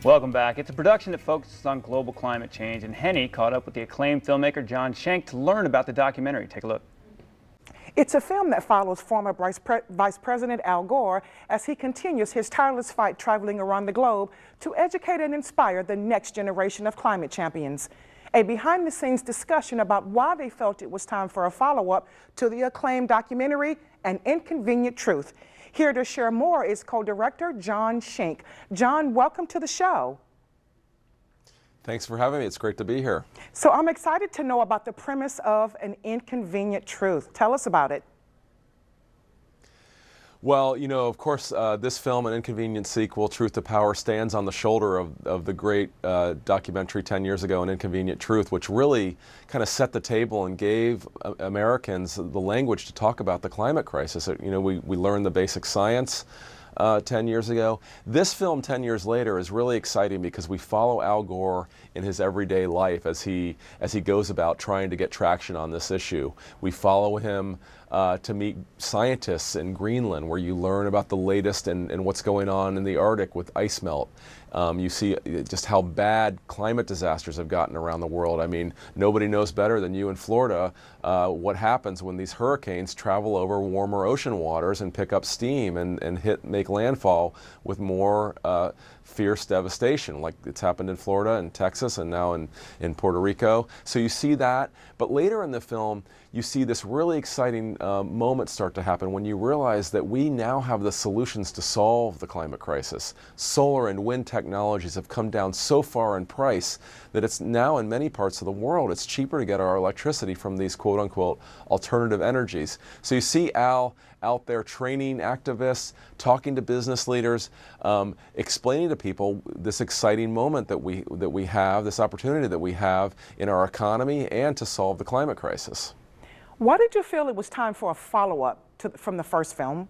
Welcome back. It's a production that focuses on global climate change, and Henny caught up with the acclaimed filmmaker John Schenk to learn about the documentary. Take a look. It's a film that follows former Vice President Al Gore as he continues his tireless fight traveling around the globe to educate and inspire the next generation of climate champions. A behind-the-scenes discussion about why they felt it was time for a follow-up to the acclaimed documentary, An Inconvenient Truth. Here to share more is co-director John Schenk. John, welcome to the show. Thanks for having me. It's great to be here. So I'm excited to know about the premise of An Inconvenient Truth. Tell us about it. Well, you know, of course, this film, An Inconvenient Sequel, Truth to Power, stands on the shoulder of the great documentary 10 years ago, An Inconvenient Truth, which really kind of set the table and gave Americans the language to talk about the climate crisis. You know, we learned the basic science 10 years ago. This film 10 years later is really exciting because we follow Al Gore in his everyday life as he goes about trying to get traction on this issue. We follow him to meet scientists in Greenland, where you learn about the latest and what's going on in the Arctic with ice melt. You see just how bad climate disasters have gotten around the world. I mean, nobody knows better than you in Florida what happens when these hurricanes travel over warmer ocean waters and pick up steam and make landfall with more fierce devastation, like it's happened in Florida and Texas and now in Puerto Rico. So you see that, but later in the film you see this really exciting moment start to happen when you realize that we now have the solutions to solve the climate crisis. Solar and wind technologies have come down so far in price that it's now in many parts of the world it's cheaper to get our electricity from these quote-unquote alternative energies. So you see Al out there training activists, talking to business leaders, explaining to people this exciting moment that we have, this opportunity that we have in our economy and to solve the climate crisis. Why did you feel it was time for a follow-up from the first film?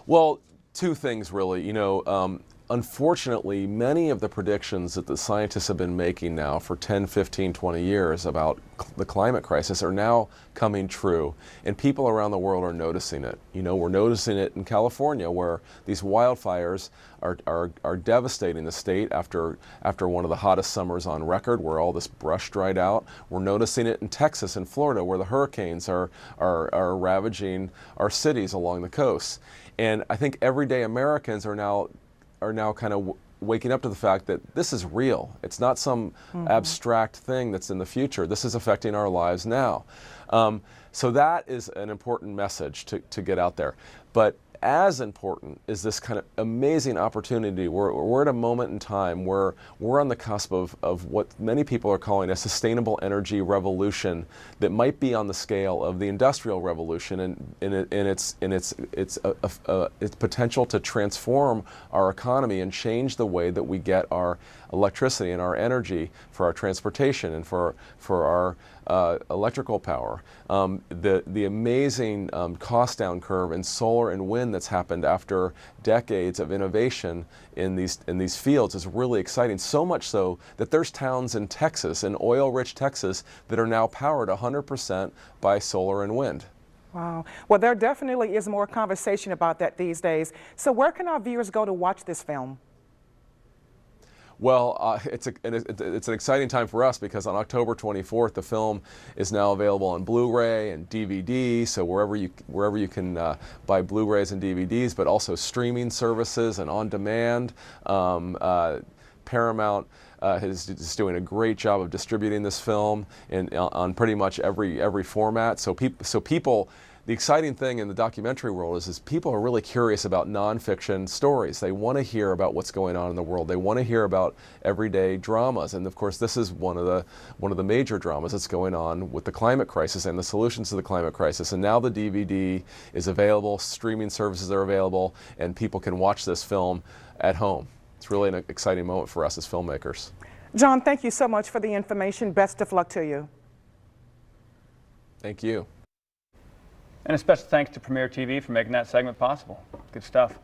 Well, two things really. You know, unfortunately, many of the predictions that the scientists have been making now for 10, 15, 20 years about the climate crisis are now coming true, and people around the world are noticing it. You know, we're noticing it in California, where these wildfires are devastating the state after one of the hottest summers on record, where all this brush dried out. We're noticing it in Texas and Florida, where the hurricanes are ravaging our cities along the coast. And I think everyday Americans are now kind of waking up to the fact that this is real. It's not some abstract thing that's in the future. This is affecting our lives now. So that is an important message to get out there. But as important is this kind of amazing opportunity. We're at a moment in time where we're on the cusp of what many people are calling a sustainable energy revolution that might be on the scale of the Industrial Revolution in its potential to transform our economy and change the way that we get our electricity and our energy for our transportation and for our electrical power. The amazing cost down curve in solar and wind that's happened after decades of innovation in these fields is really exciting. So much so that there's towns in Texas, in oil-rich Texas, that are now powered 100% by solar and wind. Wow. Well, there definitely is more conversation about that these days. So where can our viewers go to watch this film? Well, it's an exciting time for us because on October 24th, the film is now available on Blu-ray and DVD. So wherever you can buy Blu-rays and DVDs, but also streaming services and on demand. Paramount is doing a great job of distributing this film on pretty much every format. So people. The exciting thing in the documentary world is people are really curious about nonfiction stories. They want to hear about what's going on in the world. They want to hear about everyday dramas, and of course, this is one of the major dramas that's going on with the climate crisis and the solutions to the climate crisis. And now the DVD is available, streaming services are available, and people can watch this film at home. It's really an exciting moment for us as filmmakers. John, thank you so much for the information. Best of luck to you. Thank you. And a special thanks to Premier TV for making that segment possible. Good stuff.